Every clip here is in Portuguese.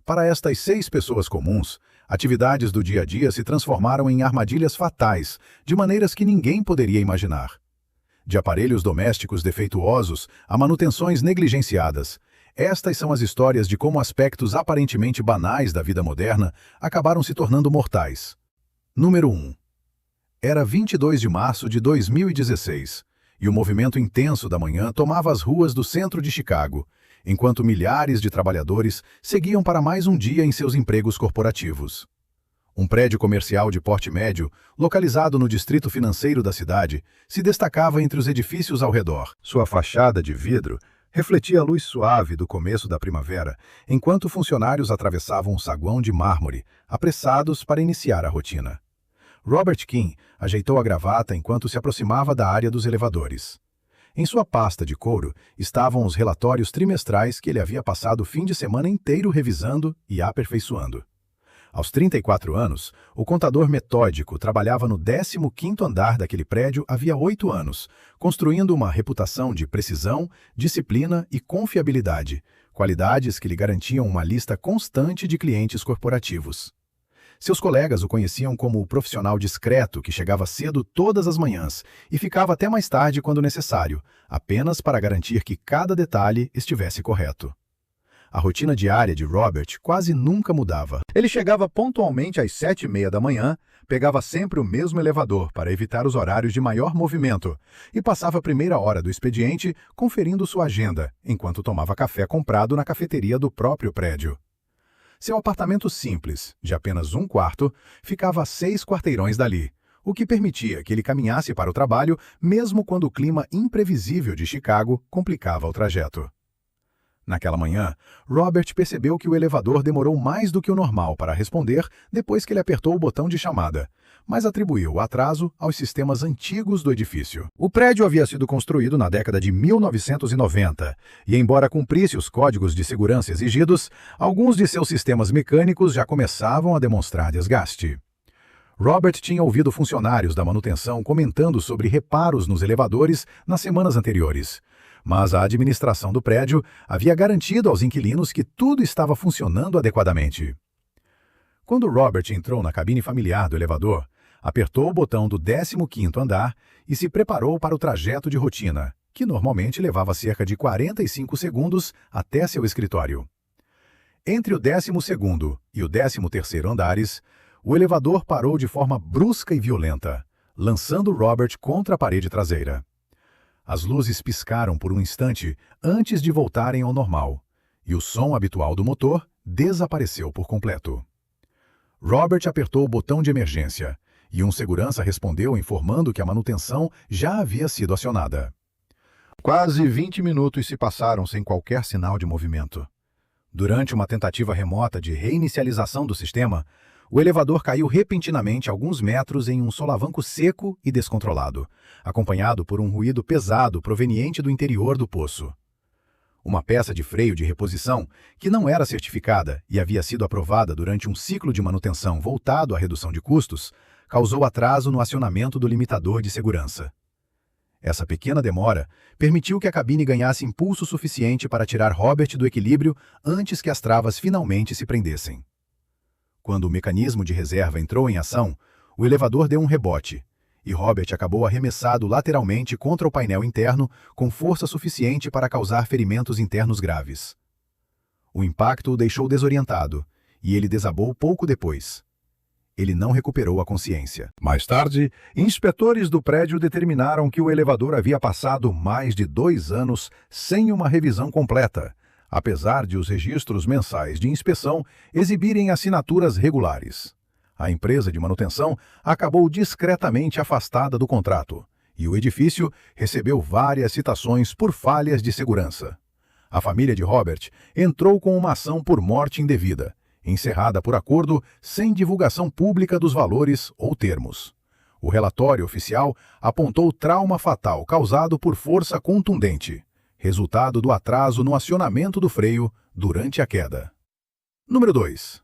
Para estas 6 pessoas comuns, atividades do dia a dia se transformaram em armadilhas fatais, de maneiras que ninguém poderia imaginar. De aparelhos domésticos defeituosos a manutenções negligenciadas, estas são as histórias de como aspectos aparentemente banais da vida moderna acabaram se tornando mortais. Número 1. Era 22 de março de 2016, e o movimento intenso da manhã tomava as ruas do centro de Chicago, enquanto milhares de trabalhadores seguiam para mais um dia em seus empregos corporativos. Um prédio comercial de porte médio, localizado no distrito financeiro da cidade, se destacava entre os edifícios ao redor. Sua fachada de vidro refletia a luz suave do começo da primavera, enquanto funcionários atravessavam um saguão de mármore, apressados para iniciar a rotina. Robert King ajeitou a gravata enquanto se aproximava da área dos elevadores. Em sua pasta de couro estavam os relatórios trimestrais que ele havia passado o fim de semana inteiro revisando e aperfeiçoando. Aos 34 anos, o contador metódico trabalhava no 15º andar daquele prédio havia 8 anos, construindo uma reputação de precisão, disciplina e confiabilidade, qualidades que lhe garantiam uma lista constante de clientes corporativos. Seus colegas o conheciam como o profissional discreto que chegava cedo todas as manhãs e ficava até mais tarde quando necessário, apenas para garantir que cada detalhe estivesse correto. A rotina diária de Robert quase nunca mudava. Ele chegava pontualmente às 7h30 da manhã, pegava sempre o mesmo elevador para evitar os horários de maior movimento e passava a primeira hora do expediente conferindo sua agenda, enquanto tomava café comprado na cafeteria do próprio prédio. Seu apartamento simples, de apenas um quarto, ficava a 6 quarteirões dali, o que permitia que ele caminhasse para o trabalho mesmo quando o clima imprevisível de Chicago complicava o trajeto. Naquela manhã, Robert percebeu que o elevador demorou mais do que o normal para responder depois que ele apertou o botão de chamada, mas atribuiu o atraso aos sistemas antigos do edifício. O prédio havia sido construído na década de 1990 e, embora cumprisse os códigos de segurança exigidos, alguns de seus sistemas mecânicos já começavam a demonstrar desgaste. Robert tinha ouvido funcionários da manutenção comentando sobre reparos nos elevadores nas semanas anteriores, mas a administração do prédio havia garantido aos inquilinos que tudo estava funcionando adequadamente. Quando Robert entrou na cabine familiar do elevador, apertou o botão do 15º andar e se preparou para o trajeto de rotina, que normalmente levava cerca de 45 segundos até seu escritório. Entre o 12º e o 13º andares, o elevador parou de forma brusca e violenta, lançando Robert contra a parede traseira. As luzes piscaram por um instante antes de voltarem ao normal, e o som habitual do motor desapareceu por completo. Robert apertou o botão de emergência, e um segurança respondeu informando que a manutenção já havia sido acionada. Quase 20 minutos se passaram sem qualquer sinal de movimento. Durante uma tentativa remota de reinicialização do sistema, o elevador caiu repentinamente alguns metros em um solavanco seco e descontrolado, acompanhado por um ruído pesado proveniente do interior do poço. Uma peça de freio de reposição, que não era certificada e havia sido aprovada durante um ciclo de manutenção voltado à redução de custos, causou atraso no acionamento do limitador de segurança. Essa pequena demora permitiu que a cabine ganhasse impulso suficiente para tirar Robert do equilíbrio antes que as travas finalmente se prendessem. Quando o mecanismo de reserva entrou em ação, o elevador deu um rebote, e Robert acabou arremessado lateralmente contra o painel interno com força suficiente para causar ferimentos internos graves. O impacto o deixou desorientado, e ele desabou pouco depois. Ele não recuperou a consciência. Mais tarde, inspetores do prédio determinaram que o elevador havia passado mais de 2 anos sem uma revisão completa, apesar de os registros mensais de inspeção exibirem assinaturas regulares. A empresa de manutenção acabou discretamente afastada do contrato, e o edifício recebeu várias citações por falhas de segurança. A família de Robert entrou com uma ação por morte indevida, encerrada por acordo sem divulgação pública dos valores ou termos. O relatório oficial apontou trauma fatal causado por força contundente, resultado do atraso no acionamento do freio durante a queda. Número 2.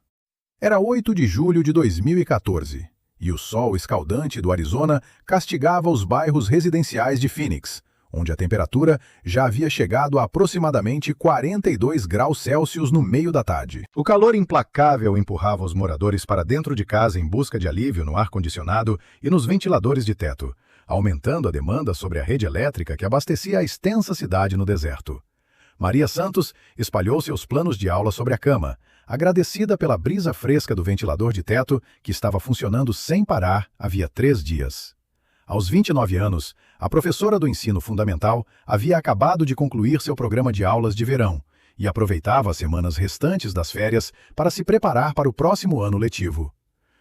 Era 8 de julho de 2014, e o sol escaldante do Arizona castigava os bairros residenciais de Phoenix, onde a temperatura já havia chegado a aproximadamente 42 graus Celsius no meio da tarde. O calor implacável empurrava os moradores para dentro de casa em busca de alívio no ar-condicionado e nos ventiladores de teto, aumentando a demanda sobre a rede elétrica que abastecia a extensa cidade no deserto. Maria Santos espalhou seus planos de aula sobre a cama, agradecida pela brisa fresca do ventilador de teto que estava funcionando sem parar havia 3 dias. Aos 29 anos, a professora do ensino fundamental havia acabado de concluir seu programa de aulas de verão e aproveitava as semanas restantes das férias para se preparar para o próximo ano letivo.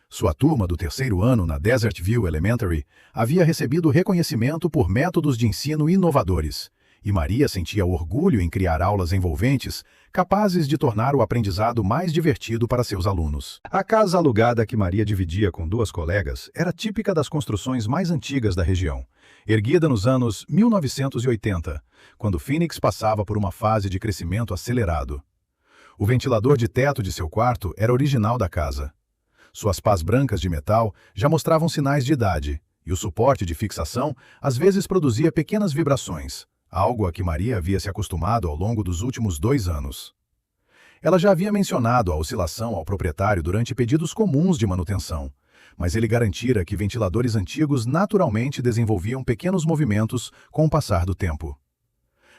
Sua turma do 3º ano na Desert View Elementary havia recebido reconhecimento por métodos de ensino inovadores, e Maria sentia orgulho em criar aulas envolventes, capazes de tornar o aprendizado mais divertido para seus alunos. A casa alugada que Maria dividia com 2 colegas era típica das construções mais antigas da região, erguida nos anos 1980, quando Phoenix passava por uma fase de crescimento acelerado. O ventilador de teto de seu quarto era original da casa. Suas pás brancas de metal já mostravam sinais de idade, e o suporte de fixação às vezes produzia pequenas vibrações, algo a que Maria havia se acostumado ao longo dos últimos 2 anos. Ela já havia mencionado a oscilação ao proprietário durante pedidos comuns de manutenção, mas ele garantira que ventiladores antigos naturalmente desenvolviam pequenos movimentos com o passar do tempo.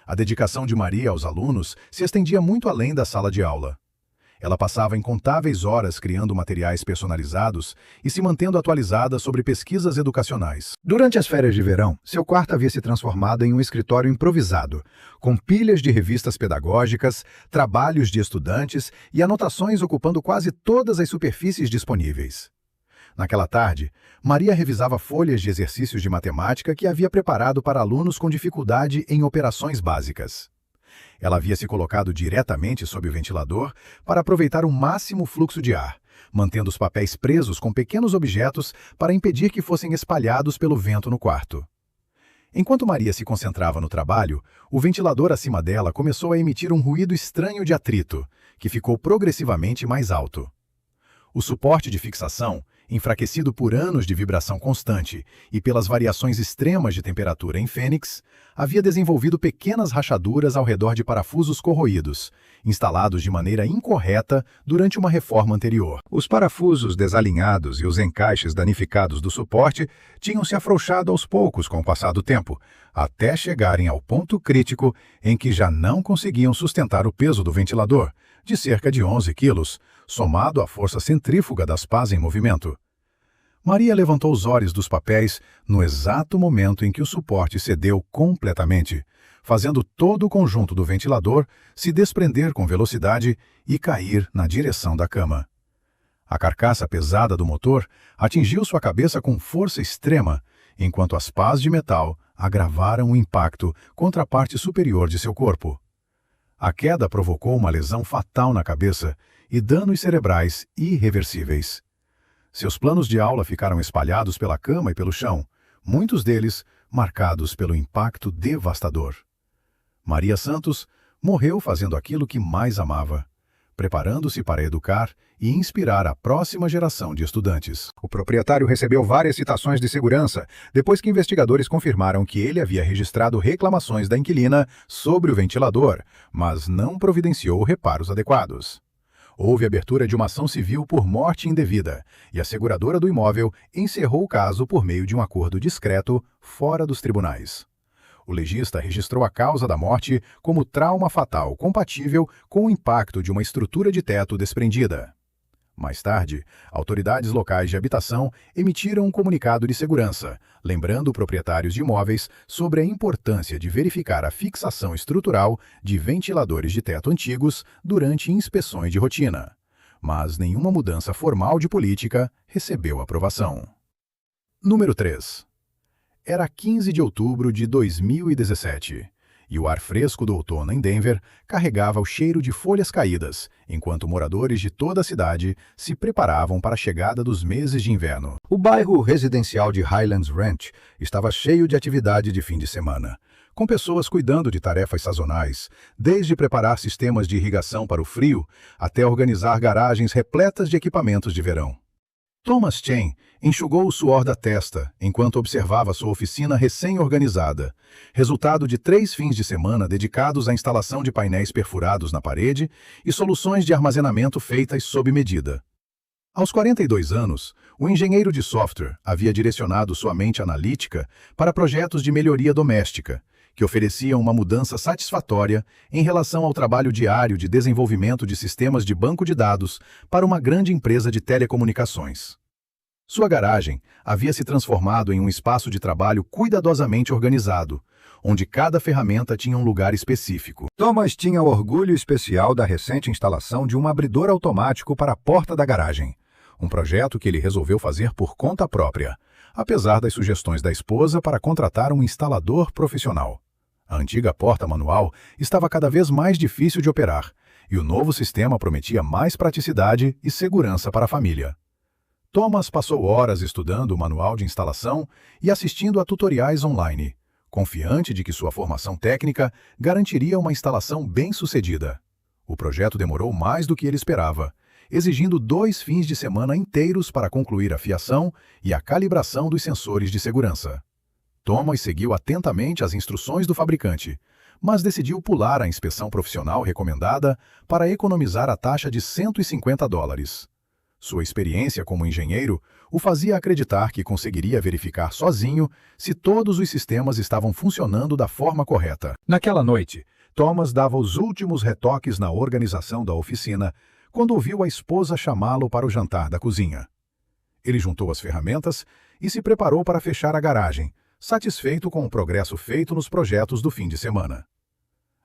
A dedicação de Maria aos alunos se estendia muito além da sala de aula. Ela passava incontáveis horas criando materiais personalizados e se mantendo atualizada sobre pesquisas educacionais. Durante as férias de verão, seu quarto havia se transformado em um escritório improvisado, com pilhas de revistas pedagógicas, trabalhos de estudantes e anotações ocupando quase todas as superfícies disponíveis. Naquela tarde, Maria revisava folhas de exercícios de matemática que havia preparado para alunos com dificuldade em operações básicas. Ela havia se colocado diretamente sob o ventilador para aproveitar o máximo fluxo de ar, mantendo os papéis presos com pequenos objetos para impedir que fossem espalhados pelo vento no quarto. Enquanto Maria se concentrava no trabalho, o ventilador acima dela começou a emitir um ruído estranho de atrito, que ficou progressivamente mais alto. O suporte de fixação, enfraquecido por anos de vibração constante e pelas variações extremas de temperatura em Phoenix, havia desenvolvido pequenas rachaduras ao redor de parafusos corroídos, instalados de maneira incorreta durante uma reforma anterior. Os parafusos desalinhados e os encaixes danificados do suporte tinham se afrouxado aos poucos com o passar do tempo, até chegarem ao ponto crítico em que já não conseguiam sustentar o peso do ventilador, de cerca de 11 quilos, somado à força centrífuga das pás em movimento. Maria levantou os olhos dos papéis no exato momento em que o suporte cedeu completamente, fazendo todo o conjunto do ventilador se desprender com velocidade e cair na direção da cama. A carcaça pesada do motor atingiu sua cabeça com força extrema, enquanto as pás de metal agravaram o impacto contra a parte superior de seu corpo. A queda provocou uma lesão fatal na cabeça e danos cerebrais irreversíveis. Seus planos de aula ficaram espalhados pela cama e pelo chão, muitos deles marcados pelo impacto devastador. Maria Santos morreu fazendo aquilo que mais amava, preparando-se para educar e inspirar a próxima geração de estudantes. O proprietário recebeu várias citações de segurança depois que investigadores confirmaram que ele havia registrado reclamações da inquilina sobre o ventilador, mas não providenciou reparos adequados. Houve abertura de uma ação civil por morte indevida, e a seguradora do imóvel encerrou o caso por meio de um acordo discreto fora dos tribunais. O legista registrou a causa da morte como trauma fatal compatível com o impacto de uma estrutura de teto desprendida. Mais tarde, autoridades locais de habitação emitiram um comunicado de segurança, lembrando proprietários de imóveis sobre a importância de verificar a fixação estrutural de ventiladores de teto antigos durante inspeções de rotina. Mas nenhuma mudança formal de política recebeu aprovação. Número 3. Era 15 de outubro de 2017. E o ar fresco do outono em Denver carregava o cheiro de folhas caídas, enquanto moradores de toda a cidade se preparavam para a chegada dos meses de inverno. O bairro residencial de Highlands Ranch estava cheio de atividade de fim de semana, com pessoas cuidando de tarefas sazonais, desde preparar sistemas de irrigação para o frio até organizar garagens repletas de equipamentos de verão. Thomas Chen enxugou o suor da testa enquanto observava sua oficina recém-organizada, resultado de 3 fins de semana dedicados à instalação de painéis perfurados na parede e soluções de armazenamento feitas sob medida. Aos 42 anos, o engenheiro de software havia direcionado sua mente analítica para projetos de melhoria doméstica, que ofereciam uma mudança satisfatória em relação ao trabalho diário de desenvolvimento de sistemas de banco de dados para uma grande empresa de telecomunicações. Sua garagem havia se transformado em um espaço de trabalho cuidadosamente organizado, onde cada ferramenta tinha um lugar específico. Thomas tinha orgulho especial da recente instalação de um abridor automático para a porta da garagem, um projeto que ele resolveu fazer por conta própria, apesar das sugestões da esposa para contratar um instalador profissional. A antiga porta manual estava cada vez mais difícil de operar, e o novo sistema prometia mais praticidade e segurança para a família. Thomas passou horas estudando o manual de instalação e assistindo a tutoriais online, confiante de que sua formação técnica garantiria uma instalação bem-sucedida. O projeto demorou mais do que ele esperava, exigindo 2 fins de semana inteiros para concluir a fiação e a calibração dos sensores de segurança. Thomas seguiu atentamente as instruções do fabricante, mas decidiu pular a inspeção profissional recomendada para economizar a taxa de $150. Sua experiência como engenheiro o fazia acreditar que conseguiria verificar sozinho se todos os sistemas estavam funcionando da forma correta. Naquela noite, Thomas dava os últimos retoques na organização da oficina quando ouviu a esposa chamá-lo para o jantar da cozinha. Ele juntou as ferramentas e se preparou para fechar a garagem, satisfeito com o progresso feito nos projetos do fim de semana.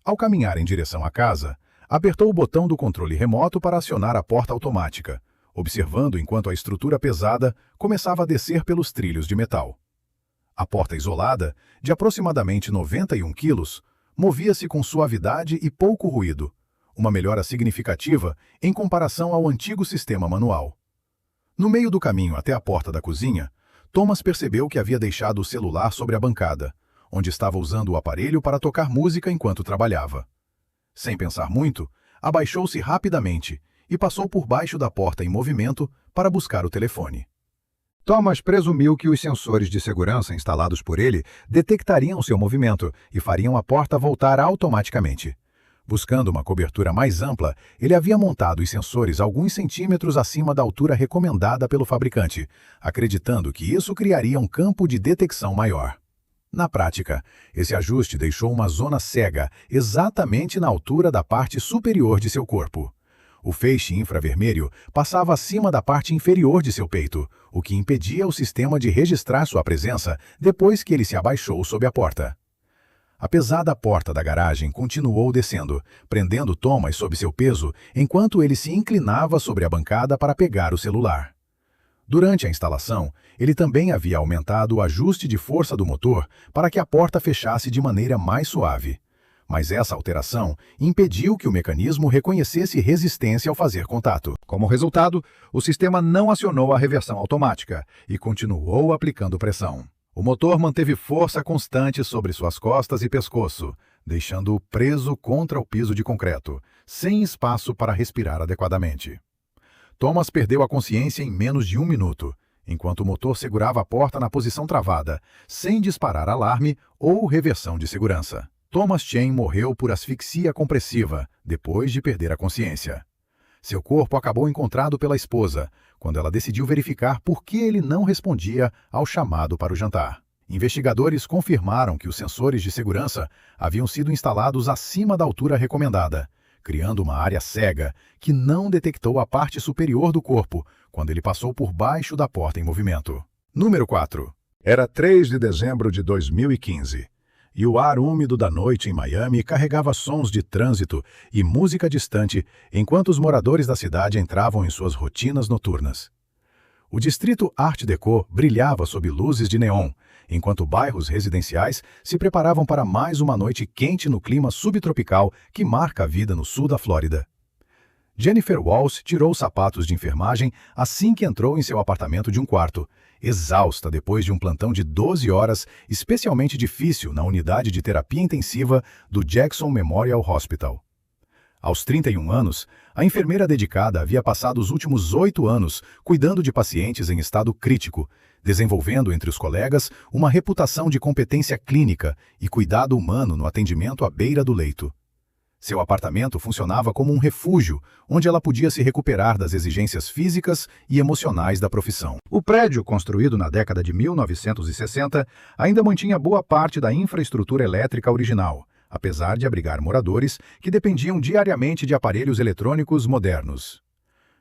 Ao caminhar em direção à casa, apertou o botão do controle remoto para acionar a porta automática, observando enquanto a estrutura pesada começava a descer pelos trilhos de metal. A porta isolada, de aproximadamente 91 quilos, movia-se com suavidade e pouco ruído, uma melhora significativa em comparação ao antigo sistema manual. No meio do caminho até a porta da cozinha, Thomas percebeu que havia deixado o celular sobre a bancada, onde estava usando o aparelho para tocar música enquanto trabalhava. Sem pensar muito, abaixou-se rapidamente e passou por baixo da porta em movimento para buscar o telefone. Thomas presumiu que os sensores de segurança instalados por ele detectariam seu movimento e fariam a porta voltar automaticamente. Buscando uma cobertura mais ampla, ele havia montado os sensores alguns centímetros acima da altura recomendada pelo fabricante, acreditando que isso criaria um campo de detecção maior. Na prática, esse ajuste deixou uma zona cega exatamente na altura da parte superior de seu corpo. O feixe infravermelho passava acima da parte inferior de seu peito, o que impedia o sistema de registrar sua presença depois que ele se abaixou sob a porta. A pesada porta da garagem continuou descendo, prendendo Thomas sob seu peso enquanto ele se inclinava sobre a bancada para pegar o celular. Durante a instalação, ele também havia aumentado o ajuste de força do motor para que a porta fechasse de maneira mais suave. Mas essa alteração impediu que o mecanismo reconhecesse resistência ao fazer contato. Como resultado, o sistema não acionou a reversão automática e continuou aplicando pressão. O motor manteve força constante sobre suas costas e pescoço, deixando-o preso contra o piso de concreto, sem espaço para respirar adequadamente. Thomas perdeu a consciência em menos de 1 minuto, enquanto o motor segurava a porta na posição travada, sem disparar alarme ou reversão de segurança. Thomas Chen morreu por asfixia compressiva, depois de perder a consciência. Seu corpo acabou encontrado pela esposa, quando ela decidiu verificar por que ele não respondia ao chamado para o jantar. Investigadores confirmaram que os sensores de segurança haviam sido instalados acima da altura recomendada, criando uma área cega que não detectou a parte superior do corpo quando ele passou por baixo da porta em movimento. Número 4. Era 3 de dezembro de 2015. E o ar úmido da noite em Miami carregava sons de trânsito e música distante enquanto os moradores da cidade entravam em suas rotinas noturnas. O distrito Art Deco brilhava sob luzes de neon, enquanto bairros residenciais se preparavam para mais uma noite quente no clima subtropical que marca a vida no sul da Flórida. Jennifer Walsh tirou os sapatos de enfermagem assim que entrou em seu apartamento de um quarto, exausta depois de um plantão de 12 horas, especialmente difícil na unidade de terapia intensiva do Jackson Memorial Hospital. Aos 31 anos, a enfermeira dedicada havia passado os últimos 8 anos cuidando de pacientes em estado crítico, desenvolvendo entre os colegas uma reputação de competência clínica e cuidado humano no atendimento à beira do leito. Seu apartamento funcionava como um refúgio, onde ela podia se recuperar das exigências físicas e emocionais da profissão. O prédio, construído na década de 1960, ainda mantinha boa parte da infraestrutura elétrica original, apesar de abrigar moradores que dependiam diariamente de aparelhos eletrônicos modernos.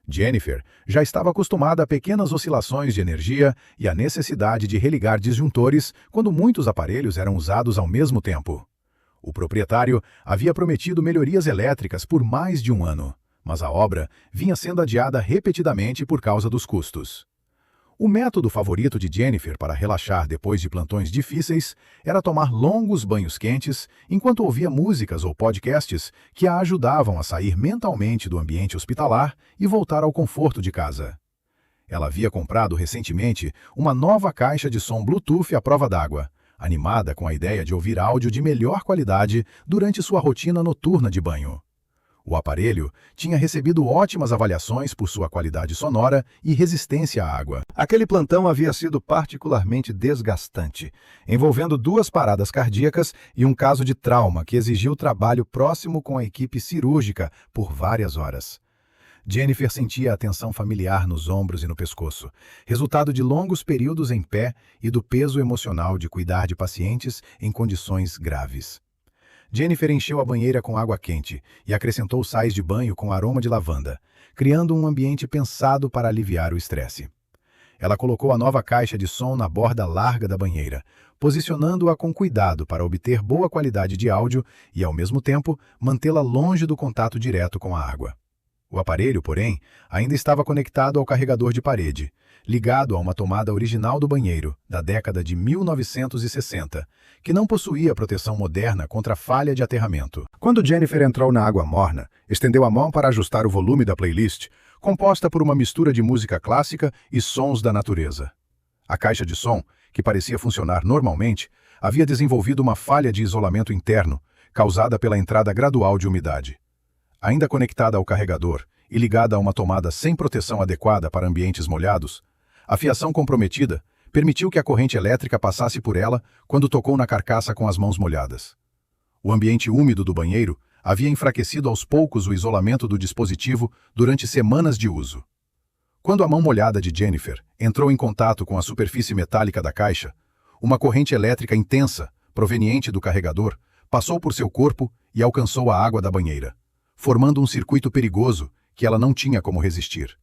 Jennifer já estava acostumada a pequenas oscilações de energia e à necessidade de religar disjuntores quando muitos aparelhos eram usados ao mesmo tempo. O proprietário havia prometido melhorias elétricas por mais de um ano, mas a obra vinha sendo adiada repetidamente por causa dos custos. O método favorito de Jennifer para relaxar depois de plantões difíceis era tomar longos banhos quentes enquanto ouvia músicas ou podcasts que a ajudavam a sair mentalmente do ambiente hospitalar e voltar ao conforto de casa. Ela havia comprado recentemente uma nova caixa de som Bluetooth à prova d'água, animada com a ideia de ouvir áudio de melhor qualidade durante sua rotina noturna de banho. O aparelho tinha recebido ótimas avaliações por sua qualidade sonora e resistência à água. Aquele plantão havia sido particularmente desgastante, envolvendo 2 paradas cardíacas e um caso de trauma que exigiu trabalho próximo com a equipe cirúrgica por várias horas. Jennifer sentia a tensão familiar nos ombros e no pescoço, resultado de longos períodos em pé e do peso emocional de cuidar de pacientes em condições graves. Jennifer encheu a banheira com água quente e acrescentou sais de banho com aroma de lavanda, criando um ambiente pensado para aliviar o estresse. Ela colocou a nova caixa de som na borda larga da banheira, posicionando-a com cuidado para obter boa qualidade de áudio e, ao mesmo tempo, mantê-la longe do contato direto com a água. O aparelho, porém, ainda estava conectado ao carregador de parede, ligado a uma tomada original do banheiro, da década de 1960, que não possuía proteção moderna contra falha de aterramento. Quando Jennifer entrou na água morna, estendeu a mão para ajustar o volume da playlist, composta por uma mistura de música clássica e sons da natureza. A caixa de som, que parecia funcionar normalmente, havia desenvolvido uma falha de isolamento interno, causada pela entrada gradual de umidade. Ainda conectada ao carregador e ligada a uma tomada sem proteção adequada para ambientes molhados, a fiação comprometida permitiu que a corrente elétrica passasse por ela quando tocou na carcaça com as mãos molhadas. O ambiente úmido do banheiro havia enfraquecido aos poucos o isolamento do dispositivo durante semanas de uso. Quando a mão molhada de Jennifer entrou em contato com a superfície metálica da caixa, uma corrente elétrica intensa, proveniente do carregador, passou por seu corpo e alcançou a água da banheira, formando um circuito perigoso que ela não tinha como resistir.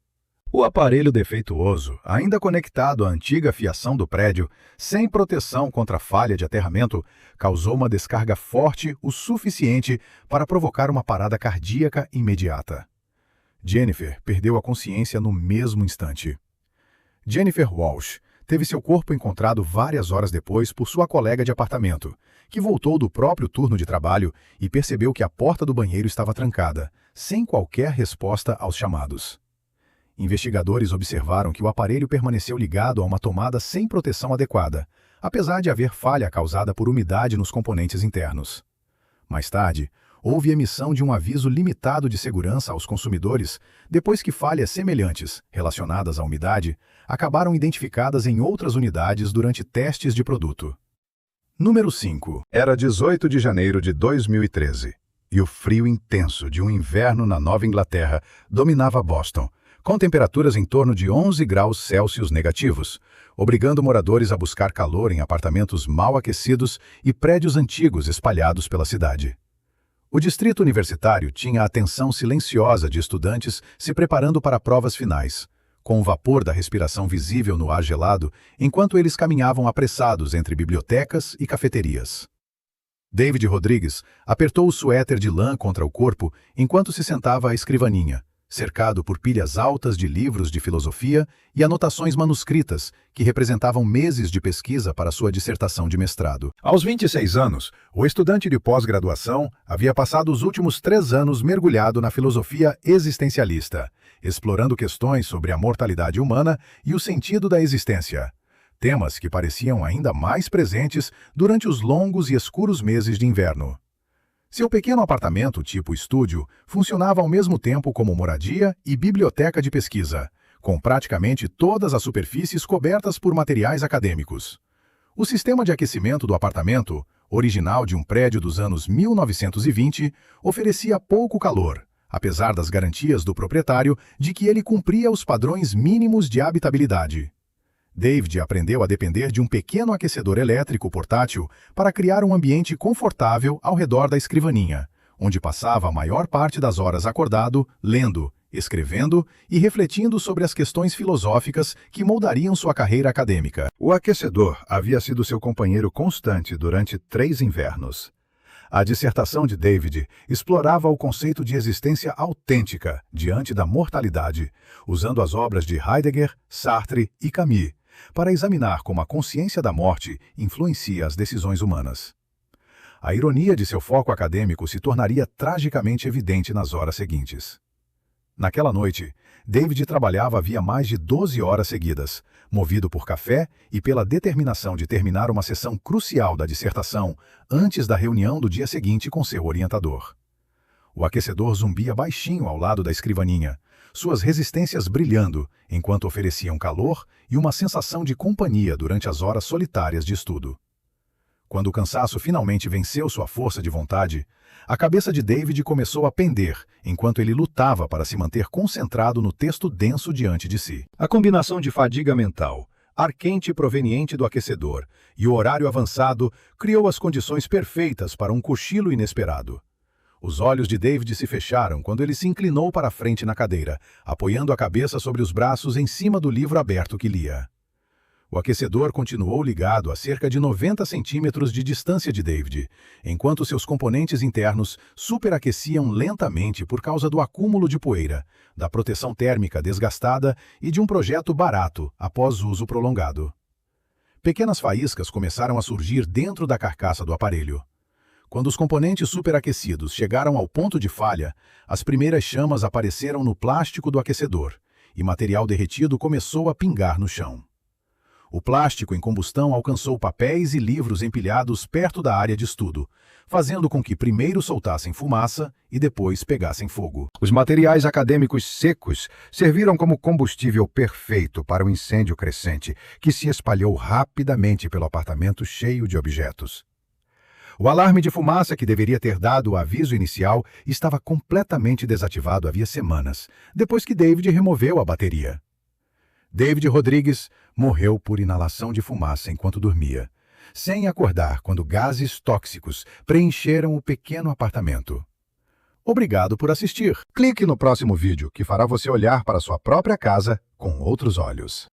O aparelho defeituoso, ainda conectado à antiga fiação do prédio, sem proteção contra falha de aterramento, causou uma descarga forte o suficiente para provocar uma parada cardíaca imediata. Jennifer perdeu a consciência no mesmo instante. Jennifer Walsh teve seu corpo encontrado várias horas depois por sua colega de apartamento, que voltou do próprio turno de trabalho e percebeu que a porta do banheiro estava trancada, sem qualquer resposta aos chamados. Investigadores observaram que o aparelho permaneceu ligado a uma tomada sem proteção adequada, apesar de haver falha causada por umidade nos componentes internos. Mais tarde, houve emissão de um aviso limitado de segurança aos consumidores, depois que falhas semelhantes, relacionadas à umidade, acabaram identificadas em outras unidades durante testes de produto. Número 5. Era 18 de janeiro de 2013, e o frio intenso de um inverno na Nova Inglaterra dominava Boston, com temperaturas em torno de 11 graus Celsius negativos, obrigando moradores a buscar calor em apartamentos mal aquecidos e prédios antigos espalhados pela cidade. O distrito universitário tinha a atenção silenciosa de estudantes se preparando para provas finais, com o vapor da respiração visível no ar gelado, enquanto eles caminhavam apressados entre bibliotecas e cafeterias. David Rodrigues apertou o suéter de lã contra o corpo enquanto se sentava à escrivaninha, cercado por pilhas altas de livros de filosofia e anotações manuscritas que representavam meses de pesquisa para sua dissertação de mestrado. Aos 26 anos, o estudante de pós-graduação havia passado os últimos 3 anos mergulhado na filosofia existencialista, explorando questões sobre a mortalidade humana e o sentido da existência, temas que pareciam ainda mais presentes durante os longos e escuros meses de inverno. Seu pequeno apartamento, tipo estúdio, funcionava ao mesmo tempo como moradia e biblioteca de pesquisa, com praticamente todas as superfícies cobertas por materiais acadêmicos. O sistema de aquecimento do apartamento, original de um prédio dos anos 1920, oferecia pouco calor, apesar das garantias do proprietário de que ele cumpria os padrões mínimos de habitabilidade. David aprendeu a depender de um pequeno aquecedor elétrico portátil para criar um ambiente confortável ao redor da escrivaninha, onde passava a maior parte das horas acordado, lendo, escrevendo e refletindo sobre as questões filosóficas que moldariam sua carreira acadêmica. O aquecedor havia sido seu companheiro constante durante 3 invernos. A dissertação de David explorava o conceito de existência autêntica diante da mortalidade, usando as obras de Heidegger, Sartre e Camus, para examinar como a consciência da morte influencia as decisões humanas. A ironia de seu foco acadêmico se tornaria tragicamente evidente nas horas seguintes. Naquela noite, David trabalhava havia mais de 12 horas seguidas, movido por café e pela determinação de terminar uma sessão crucial da dissertação antes da reunião do dia seguinte com seu orientador. O aquecedor zumbia baixinho ao lado da escrivaninha, suas resistências brilhando enquanto ofereciam calor e uma sensação de companhia durante as horas solitárias de estudo. Quando o cansaço finalmente venceu sua força de vontade, a cabeça de David começou a pender enquanto ele lutava para se manter concentrado no texto denso diante de si. A combinação de fadiga mental, ar quente proveniente do aquecedor e o horário avançado criou as condições perfeitas para um cochilo inesperado. Os olhos de David se fecharam quando ele se inclinou para a frente na cadeira, apoiando a cabeça sobre os braços em cima do livro aberto que lia. O aquecedor continuou ligado a cerca de 90 centímetros de distância de David, enquanto seus componentes internos superaqueciam lentamente por causa do acúmulo de poeira, da proteção térmica desgastada e de um projeto barato após uso prolongado. Pequenas faíscas começaram a surgir dentro da carcaça do aparelho. Quando os componentes superaquecidos chegaram ao ponto de falha, as primeiras chamas apareceram no plástico do aquecedor, e material derretido começou a pingar no chão. O plástico em combustão alcançou papéis e livros empilhados perto da área de estudo, fazendo com que primeiro soltassem fumaça e depois pegassem fogo. Os materiais acadêmicos secos serviram como combustível perfeito para o incêndio crescente, que se espalhou rapidamente pelo apartamento cheio de objetos. O alarme de fumaça que deveria ter dado o aviso inicial estava completamente desativado havia semanas, depois que David removeu a bateria. David Rodrigues morreu por inalação de fumaça enquanto dormia, sem acordar quando gases tóxicos preencheram o pequeno apartamento. Obrigado por assistir. Clique no próximo vídeo que fará você olhar para sua própria casa com outros olhos.